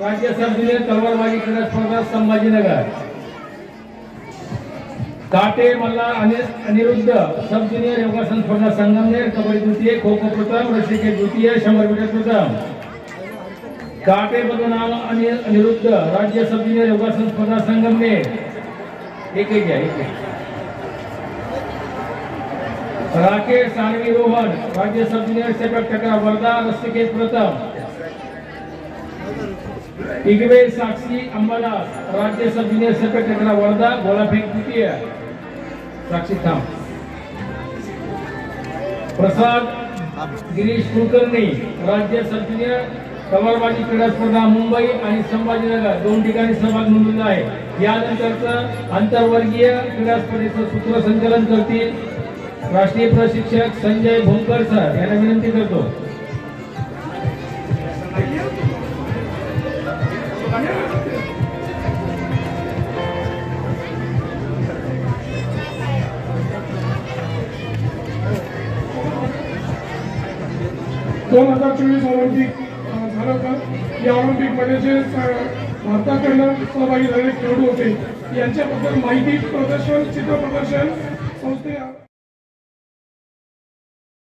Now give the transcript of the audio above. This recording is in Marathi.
राज्य सब ज्युनियर तलवारबाजी क्रीडा स्पर्धा संभाजीनगर। काटे मल्हार अनिरुद्ध सब ज्युनियर योगासन स्पर्धा संगमनेर। कबड्डी द्वितीय, खो खो प्रथम, रस्सीखेच द्वितीय, 100 मीटर प्रथम। काटे बदनाम अनिरुद्ध राज्य सब ज्युनियर योगासन स्पर्धा संगमनेर। एक राकेश सानवी रोहन राज्य सब ज्युनियर सेपक टकरा वर्धा, रस्सीखेच प्रथम। इगवे साक्षी अंबादास राज्य सब ज्युनियर सेपक टकरा वर्धा, गोलाफेक द्वितीय। साक्षी थांब। प्रसाद गिरीश कुलकर्णी राज्य सब ज्युनियर तलवारबाजी क्रीडा स्पर्धा मुंबई आणि संभाजीनगर 2 ठिकाणी सहभाग नोंदवला आहे। यानंतरचं आंतरवर्गीय क्रीडा स्पर्धेचं सूत्रसंचालन करतील राष्ट्रीय प्रशिक्षक संजय भोंकर सर यांना विनंती करतो। ऑलिम्पिक झालं होतं। या ऑलिम्पिक मध्ये जे भारताकडनं सहभागी झालेले खेळाडू होते यांच्याबद्दल माहिती प्रदर्शन, चित्र प्रदर्शन संस्थे